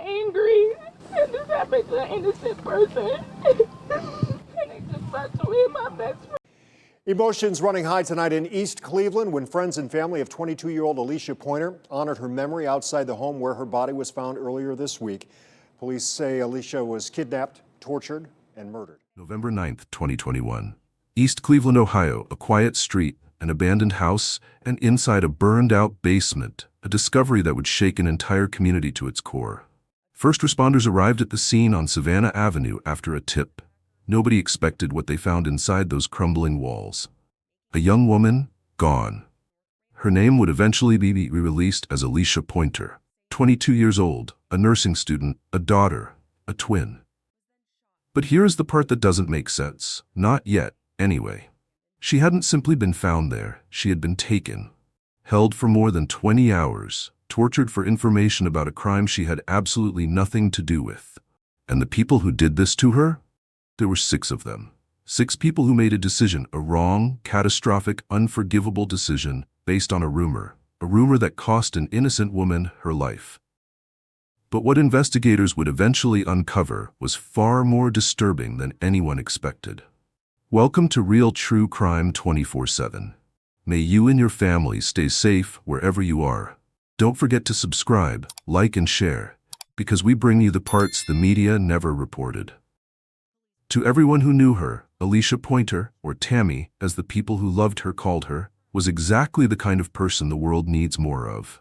angry. And this happened to an innocent person. And they just about to hit my best friend. Emotions running high tonight in East Cleveland when friends and family of 22-year-old Alishah Pointer honored her memory outside the home where her body was found earlier this week. Police say Alishah was kidnapped, tortured, and murdered. November 9th, 2021. East Cleveland, Ohio, a quiet street, an abandoned house, and inside a burned-out basement, a discovery that would shake an entire community to its core. First responders arrived at the scene on Savannah Avenue after a tip. Nobody expected what they found inside those crumbling walls. A young woman, gone. Her name would eventually be released as Alishah Pointer, 22 years old, a nursing student, a daughter, a twin. But here's the part that doesn't make sense. Not yet, anyway. She hadn't simply been found there, she had been taken. Held for more than 20 hours, tortured for information about a crime she had absolutely nothing to do with. And the people who did this to her? There were 6 of them. 6 people who made a decision, a wrong, catastrophic, unforgivable decision based on a rumor that cost an innocent woman her life. But what investigators would eventually uncover was far more disturbing than anyone expected. Welcome to Real True Crime 24/7. May you and your family stay safe wherever you are. Don't forget to subscribe, like, and share, because we bring you the parts the media never reported. To everyone who knew her, Alishah Pointer, or Tammy, as the people who loved her called her, was exactly the kind of person the world needs more of.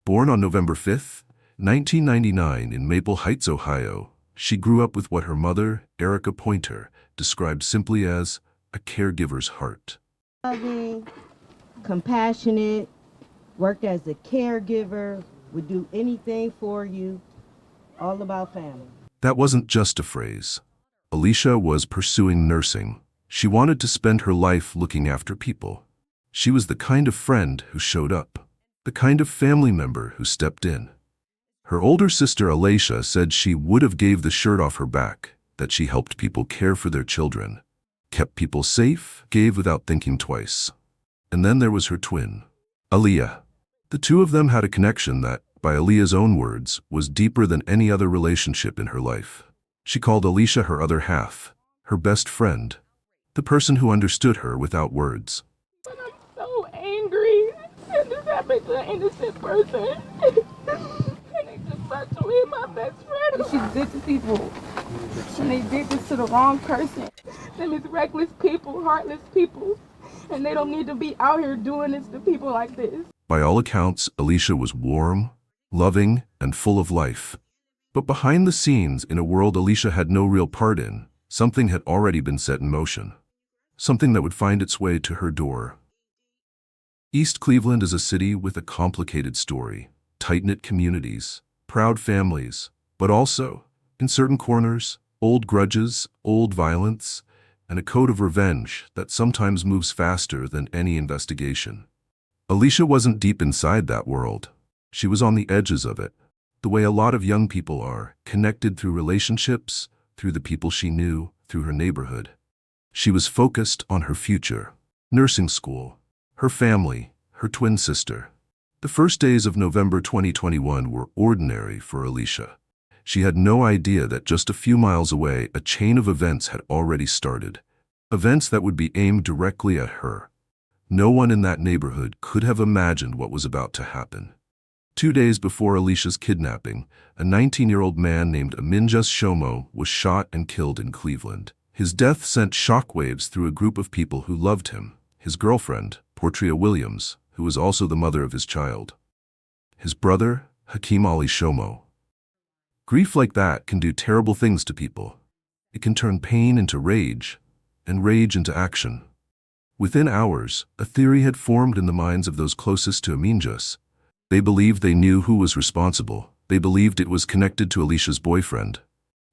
Born on November 5th, 1999 in Maple Heights, Ohio, she grew up with what her mother, Alishah Pointer, described simply as a caregiver's heart. Loving, compassionate, worked as a caregiver, would do anything for you, all about family. That wasn't just a phrase. Alishah was pursuing nursing. She wanted to spend her life looking after people. She was the kind of friend who showed up, the kind of family member who stepped in. Her older sister Alishah said she would have gave the shirt off her back, that she helped people care for their children, kept people safe, gave without thinking twice. And then there was her twin, Aliyah. The two of them had a connection that, by Aliyah's own words, was deeper than any other relationship in her life. She called Alishah her other half, her best friend, the person who understood her without words. But I'm so angry. And this happened to an innocent person. And they just about to hit my best friend. She's good to people. And they did this to the wrong person. Them is reckless people, heartless people. And they don't need to be out here doing this to people like this. By all accounts, Alishah was warm, loving, and full of life. But behind the scenes, in a world Alishah had no real part in, something had already been set in motion. Something that would find its way to her door. East Cleveland is a city with a complicated story, tight-knit communities, proud families, but also, in certain corners, old grudges, old violence, and a code of revenge that sometimes moves faster than any investigation. Alishah wasn't deep inside that world. She was on the edges of it, the way a lot of young people are, connected through relationships, through the people she knew, through her neighborhood. She was focused on her future, nursing school, her family, her twin sister. The first days of November 2021 were ordinary for Alishah. She had no idea that just a few miles away, a chain of events had already started. Events that would be aimed directly at her. No one in that neighborhood could have imagined what was about to happen. 2 days before Alishah's kidnapping, a 19-year-old man named Alishah Shomo was shot and killed in Cleveland. His death sent shockwaves through a group of people who loved him, his girlfriend, Portria Williams, who was also the mother of his child, his brother, Hakeem Ali Shomo. Grief like that can do terrible things to people. It can turn pain into rage, and rage into action. Within hours, a theory had formed in the minds of those closest to Alishah. They believed they knew who was responsible. They believed it was connected to Alishah's boyfriend.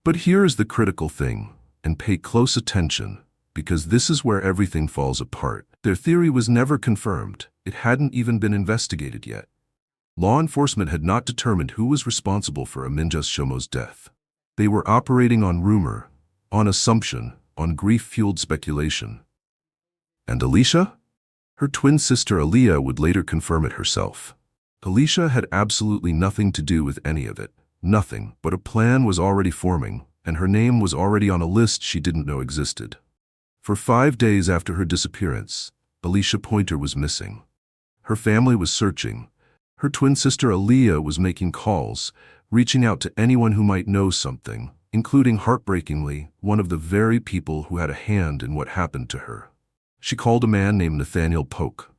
But here is the critical thing, and pay close attention, because this is where everything falls apart. Their theory was never confirmed. It hadn't even been investigated yet. Law enforcement had not determined who was responsible for Alishah Shomo's death. They were operating on rumor, on assumption, on grief-fueled speculation. And Alishah? Her twin sister Aliyah would later confirm it herself. Alishah had absolutely nothing to do with any of it. Nothing, but a plan was already forming, and her name was already on a list she didn't know existed. For 5 days after her disappearance, Alishah Pointer was missing. Her family was searching. Her twin sister Aliyah was making calls, reaching out to anyone who might know something, including, heartbreakingly, one of the very people who had a hand in what happened to her. She called a man named Nathaniel Polk.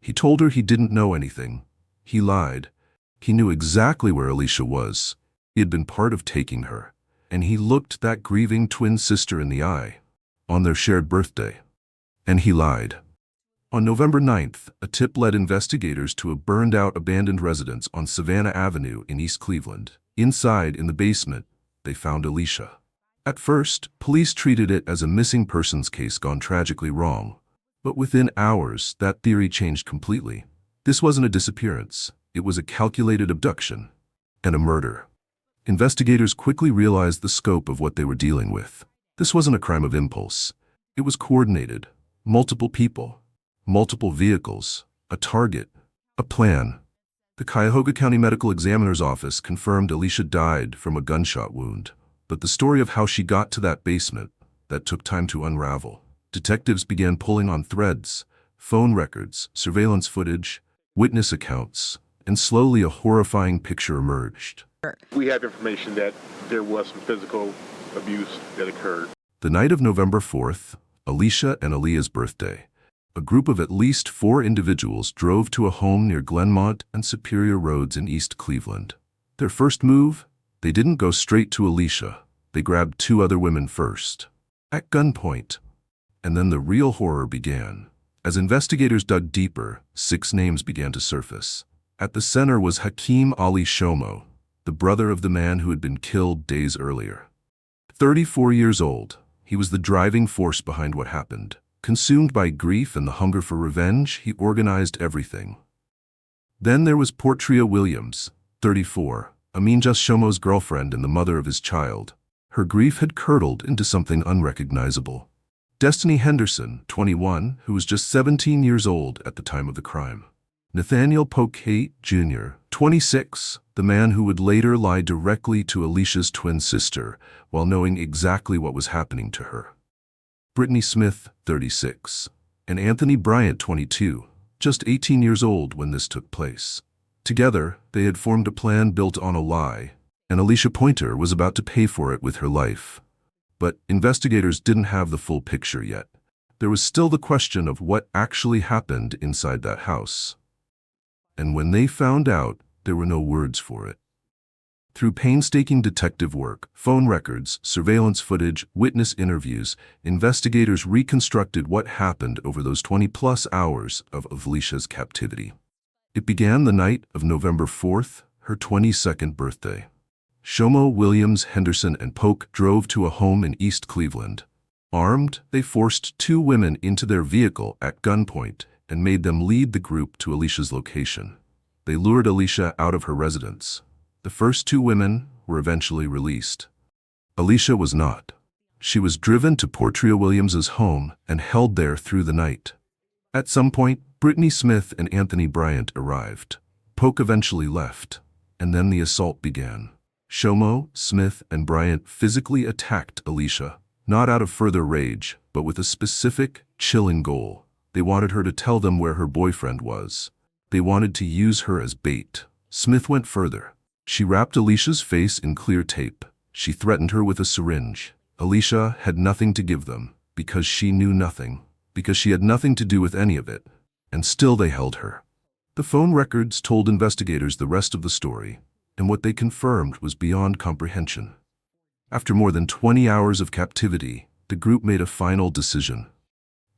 He told her he didn't know anything. He lied. He knew exactly where Alishah was. He had been part of taking her, and he looked that grieving twin sister in the eye on their shared birthday. And he lied. On November 9th, a tip led investigators to a burned-out abandoned residence on Savannah Avenue in East Cleveland. Inside, in the basement, they found Alishah. At first, police treated it as a missing persons case gone tragically wrong. But within hours, that theory changed completely. This wasn't a disappearance. It was a calculated abduction and a murder. Investigators quickly realized the scope of what they were dealing with. This wasn't a crime of impulse. It was coordinated. Multiple people, multiple vehicles, a target, a plan. The Cuyahoga County Medical Examiner's Office confirmed Alishah died from a gunshot wound. But the story of how she got to that basement, that took time to unravel. Detectives began pulling on threads, phone records, surveillance footage, witness accounts, and slowly a horrifying picture emerged. We have information that there was some physical abuse that occurred. The night of November 4th, Alishah and Aliyah's birthday, a group of at least 4 individuals drove to a home near Glenmont and Superior Roads in East Cleveland. Their first move? They didn't go straight to Alishah. They grabbed 2 other women first, at gunpoint. And then the real horror began. As investigators dug deeper, 6 names began to surface. At the center was Hakeem Ali Shomo, the brother of the man who had been killed days earlier. 34 years old, he was the driving force behind what happened. Consumed by grief and the hunger for revenge, he organized everything. Then there was Portria Williams, 34, Aminja Shomo's girlfriend and the mother of his child. Her grief had curdled into something unrecognizable. Destiny Henderson, 21, who was just 17 years old at the time of the crime. Nathaniel Polk Jr., 26, the man who would later lie directly to Alishah's twin sister while knowing exactly what was happening to her. Brittany Smith, 36, and Anthony Bryant, 22, just 18 years old when this took place. Together, they had formed a plan built on a lie, and Alishah Pointer was about to pay for it with her life. But investigators didn't have the full picture yet. There was still the question of what actually happened inside that house. And when they found out, there were no words for it. Through painstaking detective work, phone records, surveillance footage, witness interviews, investigators reconstructed what happened over those 20-plus hours of Alishah's captivity. It began the night of November 4th, her 22nd birthday. Shomo, Williams, Henderson, and Polk drove to a home in East Cleveland. Armed, they forced 2 women into their vehicle at gunpoint and made them lead the group to Alishah's location. They lured Alishah out of her residence. The first 2 women were eventually released. Alishah was not. She was driven to Portria Williams's home and held there through the night. At some point, Brittany Smith and Anthony Bryant arrived. Polk eventually left, and then the assault began. Shomo, Smith, and Bryant physically attacked Alishah, not out of further rage, but with a specific, chilling goal. They wanted her to tell them where her boyfriend was. They wanted to use her as bait. Smith went further. She wrapped Alishah's face in clear tape. She threatened her with a syringe. Alishah had nothing to give them, because she knew nothing, because she had nothing to do with any of it, and still they held her. The phone records told investigators the rest of the story, and what they confirmed was beyond comprehension. After more than 20 hours of captivity, the group made a final decision.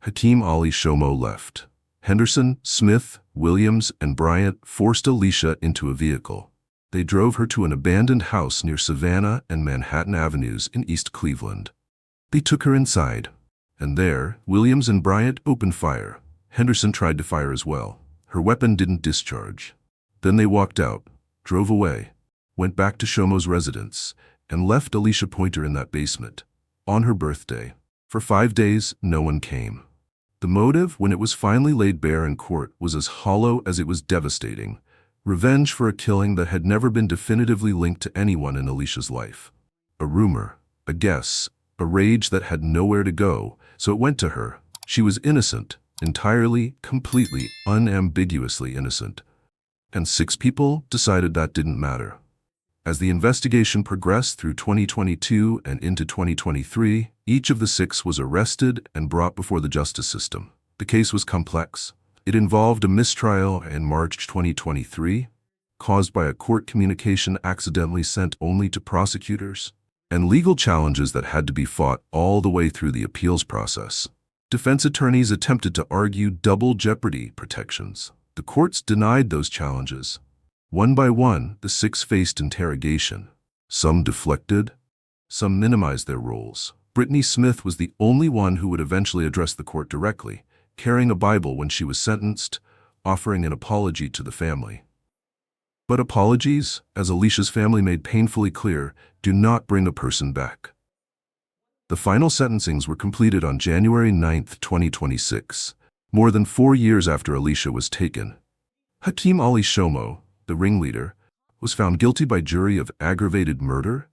Hakeem Ali Shomo left. Henderson, Smith, Williams, and Bryant forced Alishah into a vehicle. They drove her to an abandoned house near Savannah and Manhattan Avenues in East Cleveland. They took her inside, and there, Williams and Bryant opened fire. Henderson tried to fire as well. Her weapon didn't discharge. Then they walked out, drove away, went back to Shomo's residence, and left Alishah Pointer in that basement, on her birthday. For 5 days, no one came. The motive, when it was finally laid bare in court, was as hollow as it was devastating. Revenge for a killing that had never been definitively linked to anyone in Alishah's life. A rumor, a guess, a rage that had nowhere to go, so it went to her. She was innocent, entirely, completely, unambiguously innocent. And 6 people decided that didn't matter. As the investigation progressed through 2022 and into 2023, each of the 6 was arrested and brought before the justice system. The case was complex. It involved a mistrial in March 2023, caused by a court communication accidentally sent only to prosecutors, and legal challenges that had to be fought all the way through the appeals process. Defense attorneys attempted to argue double jeopardy protections. The courts denied those challenges. One by one, the 6 faced interrogation. Some deflected, some minimized their roles. Brittany Smith was the only one who would eventually address the court directly, carrying a Bible when she was sentenced, offering an apology to the family. But apologies, as Alishah's family made painfully clear, do not bring a person back. The final sentencings were completed on January 9, 2026, more than 4 years after Alishah was taken. Hakeem Ali Shomo, the ringleader, was found guilty by jury of aggravated murder,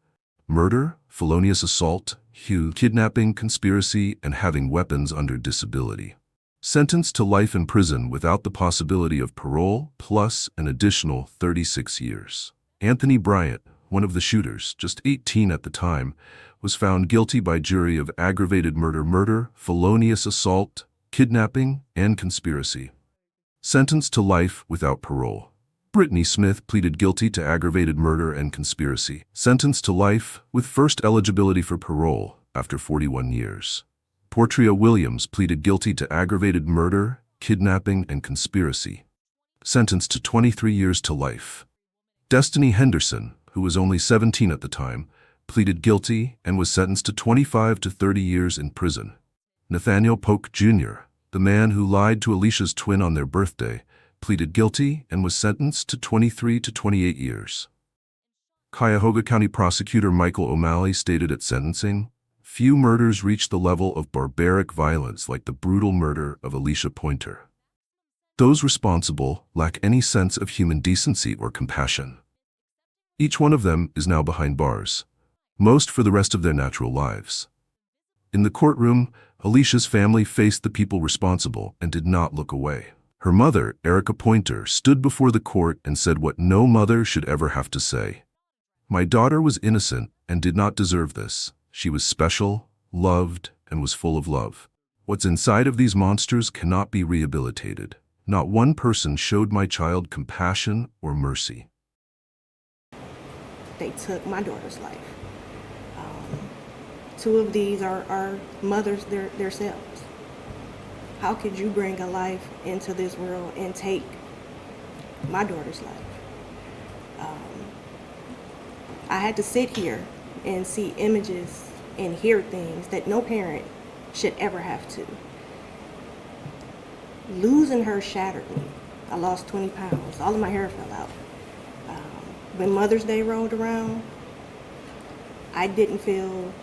felonious assault, kidnapping, conspiracy, and having weapons under disability. Sentenced to life in prison without the possibility of parole, plus an additional 36 years. Anthony Bryant, one of the shooters, just 18 at the time, was found guilty by jury of aggravated murder, felonious assault, kidnapping, and conspiracy. Sentenced to life without parole. Brittany Smith pleaded guilty to aggravated murder and conspiracy. Sentenced to life with first eligibility for parole after 41 years. Portria Williams pleaded guilty to aggravated murder, kidnapping, and conspiracy. Sentenced to 23 years to life. Destiny Henderson, who was only 17 at the time, pleaded guilty and was sentenced to 25 to 30 years in prison. Nathaniel Polk Jr., the man who lied to Alishah's twin on their birthday, pleaded guilty and was sentenced to 23 to 28 years. Cuyahoga County Prosecutor Michael O'Malley stated at sentencing, "Few murders reach the level of barbaric violence like the brutal murder of Alishah Pointer. Those responsible lack any sense of human decency or compassion. Each one of them is now behind bars, most for the rest of their natural lives." In the courtroom, Alishah's family faced the people responsible and did not look away. Her mother, Alishah Pointer, stood before the court and said what no mother should ever have to say. "My daughter was innocent and did not deserve this. She was special, loved, and was full of love. What's inside of these monsters cannot be rehabilitated. Not one person showed my child compassion or mercy." They took my daughter's life. 2 of these are mothers themselves. How could you bring a life into this world and take my daughter's life? I had to sit here and see images and hear things that no parent should ever have to. Losing her shattered me. I lost 20 pounds. All of my hair fell out. When Mother's Day rolled around, I didn't feel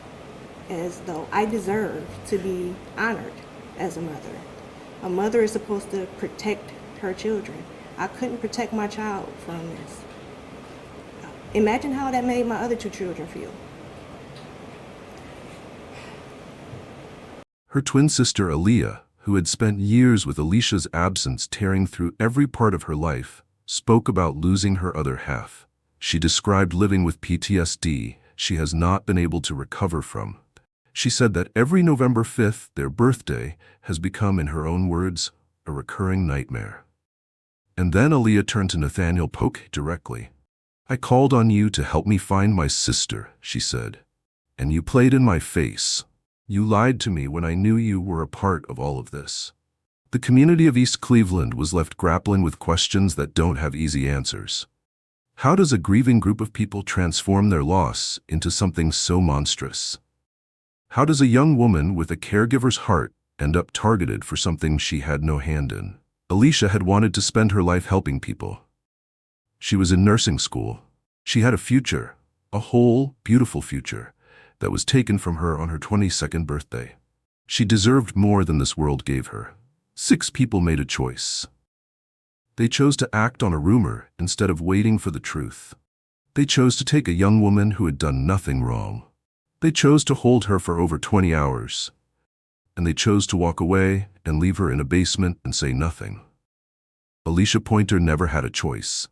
as though I deserved to be honored as a mother. A mother is supposed to protect her children. I couldn't protect my child from this. Imagine how that made my other 2 children feel. Her twin sister Aaliyah, who had spent years with Alishah's absence tearing through every part of her life, spoke about losing her other half. She described living with PTSD she has not been able to recover from. She said that every November 5th, their birthday, has become, in her own words, a recurring nightmare. And then Aaliyah turned to Nathaniel Polk directly. "I called on you to help me find my sister," she said. "And you played in my face. You lied to me when I knew you were a part of all of this." The community of East Cleveland was left grappling with questions that don't have easy answers. How does a grieving group of people transform their loss into something so monstrous? How does a young woman with a caregiver's heart end up targeted for something she had no hand in? Alishah had wanted to spend her life helping people. She was in nursing school. She had a future, a whole, beautiful future, that was taken from her on her 22nd birthday. She deserved more than this world gave her. 6 people made a choice. They chose to act on a rumor instead of waiting for the truth. They chose to take a young woman who had done nothing wrong. They chose to hold her for over 20 hours. And they chose to walk away and leave her in a basement and say nothing. Alishah Pointer never had a choice.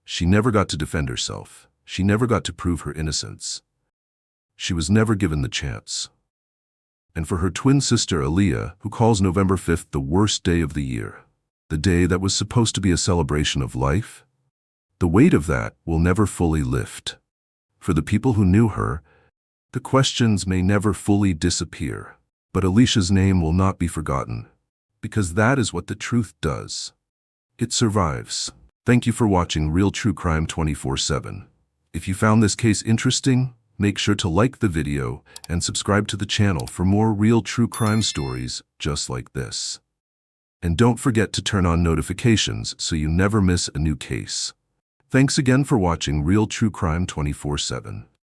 She never got to defend herself. She never got to prove her innocence. She was never given the chance. And for her twin sister Aliyah, who calls November 5th the worst day of the year, the day that was supposed to be a celebration of life, the weight of that will never fully lift. For the people who knew her, the questions may never fully disappear. But Alishah's name will not be forgotten, because that is what the truth does. It survives. Thank you for watching Real True Crime 24/7. If you found this case interesting, make sure to like the video and subscribe to the channel for more real true crime stories just like this. And don't forget to turn on notifications so you never miss a new case. Thanks again for watching Real True Crime 24/7.